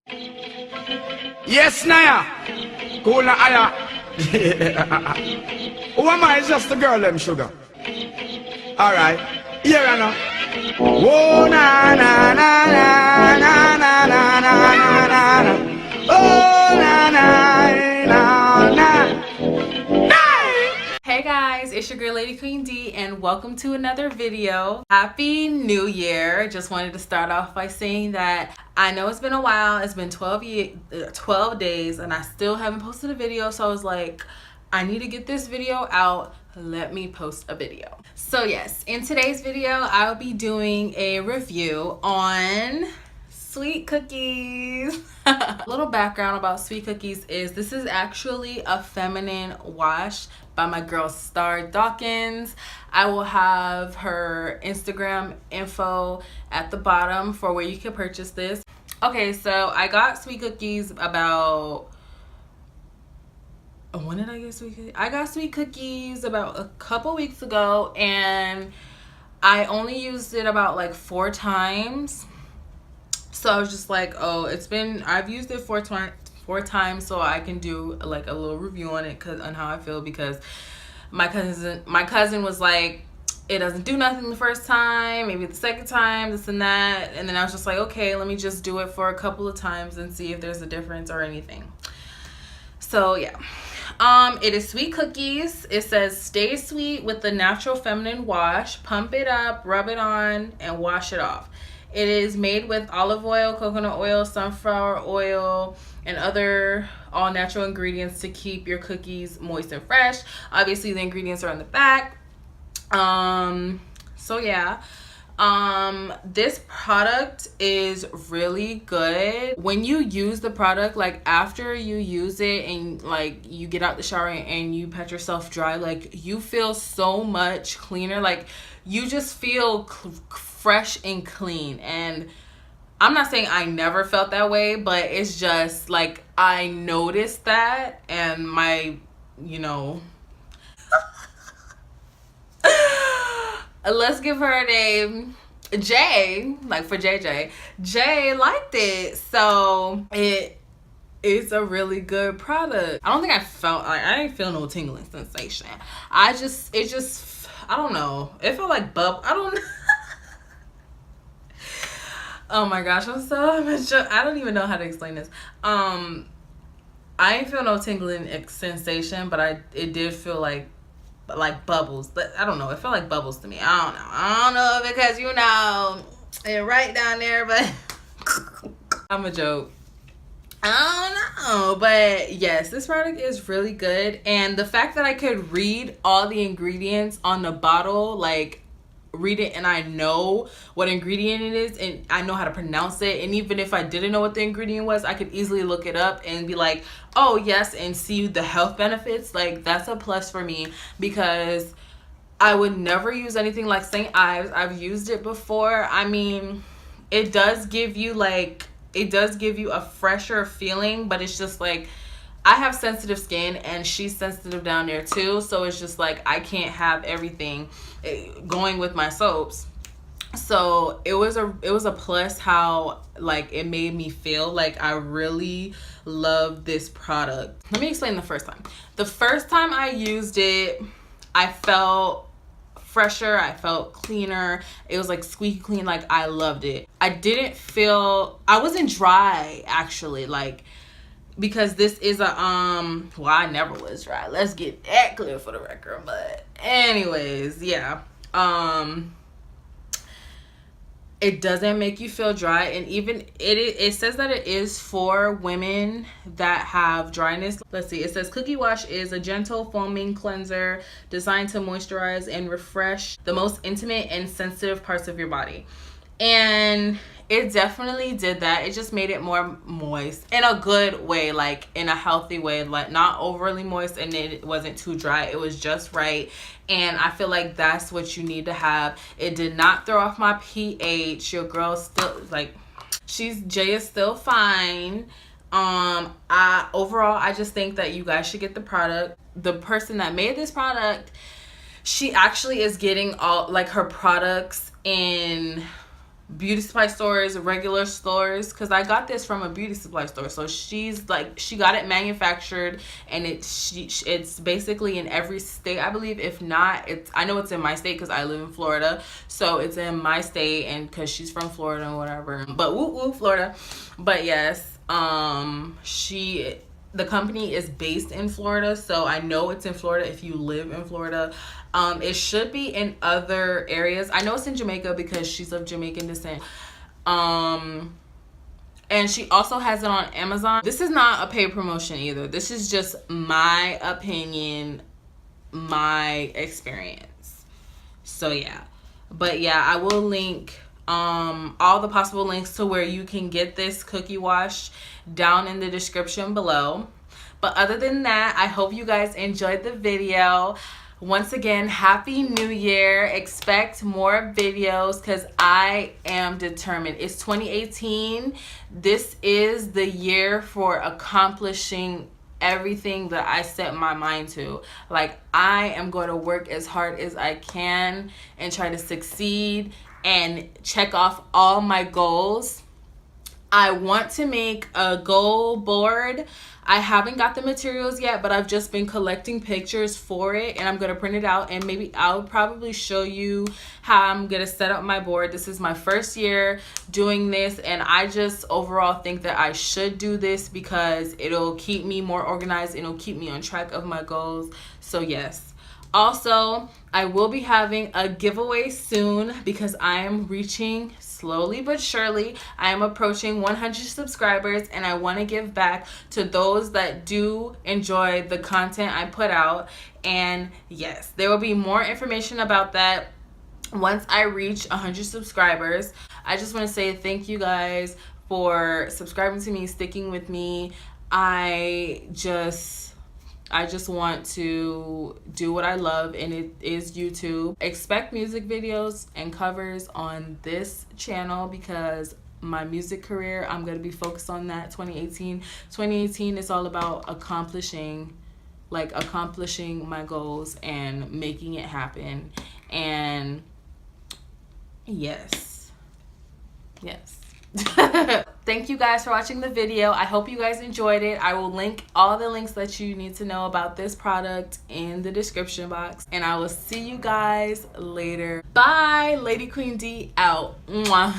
Yes, Naya. Cool na aya. Who am I? It's just the girl, them sugar. Alright. Here I know. Whoa, na na na na na na na na na na. Oh, na na na na. Hey guys, it's your girl Lady Queen D and welcome to another video. Happy New Year. Just wanted to start off by saying that I know it's been a while. It's been 12 days and I still haven't posted a video, so I was like, I need to get this video out. Let me post a video. So yes, in today's video I'll be doing a review on Sweet Cookies. A little background about Sweet Cookies is this is actually a feminine wash by my girl Star Dawkins. I will have her Instagram info at the bottom for where you can purchase this. Okay, so I got Sweet Cookies about, when did I get Sweet Cookies? I got Sweet Cookies about a couple weeks ago and I only used it about like 4 times. So I was just like, oh, I've used it 4 times, so I can do like a little review on it on how I feel, because my cousin was like, it doesn't do nothing the first time, maybe the second time, this and that. And then I was just like, okay, let me just do it for a couple of times and see if there's a difference or anything. So yeah. It is Sweet Cookies. It says stay sweet with the natural feminine wash. Pump it up, rub it on, and wash it off. It is made with olive oil, coconut oil, sunflower oil, and other all natural ingredients to keep your cookies moist and fresh. Obviously the ingredients are on the back. So yeah. This product is really good. When you use the product, like after you use it and like you get out the shower and you pat yourself dry, like you feel so much cleaner. Like you just feel fresh and clean. And I'm not saying I never felt that way, but it's just like I noticed that, and my, you know, let's give her a name, Jay, like for JJ. Jay liked it, so it is a really good product. I don't think I didn't feel no tingling sensation. I don't know. It felt like I don't know. Oh my gosh, I'm so mature. I don't even know how to explain this. I didn't feel no tingling sensation, but it did feel like bubbles. But I don't know, it felt like bubbles to me. I don't know because you know it's right down there, but I'm a joke. I don't know, but yes, this product is really good. And the fact that I could read all the ingredients on the bottle, like read it, and I know what ingredient it is and I know how to pronounce it, and even if I didn't know what the ingredient was, I could easily look it up and be like, oh yes, and see the health benefits. Like that's a plus for me, because I would never use anything like St. Ives. I've used it before. I mean, it does give you a fresher feeling, but it's just like, I have sensitive skin and she's sensitive down there too, so it's just like I can't have everything going with my soaps. So it was a plus how like it made me feel. Like I really love this product. Let me explain the first time. The first time I used it, I felt fresher, I felt cleaner. It was like squeaky clean. Like I loved it. I wasn't dry actually, like, because this is a well, I never was dry. Let's get that clear for the record. But anyways, yeah. It doesn't make you feel dry, and even it says that it is for women that have dryness. Let's see. It says Cookie Wash is a gentle foaming cleanser designed to moisturize and refresh the most intimate and sensitive parts of your body. And it definitely did that. It just made it more moist in a good way, like in a healthy way, like not overly moist, and it wasn't too dry. It was just right. And I feel like that's what you need to have. It did not throw off my pH. Your girl still, like, Jay is still fine. Overall, I just think that you guys should get the product. The person that made this product, she actually is getting all like her products in beauty supply stores, regular stores, because I got this from a beauty supply store. So she's like, she got it manufactured, and it's basically in every state, I believe. If not, I know it's in my state because I live in Florida, so it's in my state, and because she's from Florida and whatever. But woo woo Florida. But yes, the company is based in Florida, so I know it's in Florida if you live in Florida. It should be in other areas. I know it's in Jamaica because she's of Jamaican descent. And she also has it on Amazon. This is not a paid promotion either. This is just my opinion, my experience. So yeah. But yeah, I will link all the possible links to where you can get this cookie wash down in the description below. But other than that, I hope you guys enjoyed the video. Once again, Happy New Year. Expect more videos because I am determined. It's 2018. This is the year for accomplishing everything that I set my mind to. Like, I am going to work as hard as I can and try to succeed and check off all my goals. I want to make a goal board. I haven't got the materials yet, but I've just been collecting pictures for it, and I'm going to print it out, and maybe I'll probably show you how I'm going to set up my board. This is my first year doing this, and I just overall think that I should do this because it'll keep me more organized, and it'll keep me on track of my goals. So yes. Also, I will be having a giveaway soon because I am reaching, slowly but surely, I am approaching 100 subscribers, and I want to give back to those that do enjoy the content I put out. And yes, there will be more information about that once I reach 100 subscribers. I just want to say thank you guys for subscribing to me, sticking with me. I just want to do what I love, and it is YouTube. Expect music videos and covers on this channel because my music career, I'm going to be focused on that 2018. 2018 is all about accomplishing my goals and making it happen. And yes. Thank you guys for watching the video. I hope you guys enjoyed it. I will link all the links that you need to know about this product in the description box, and I will see you guys later. Bye. Lady Queen D out. Mwah.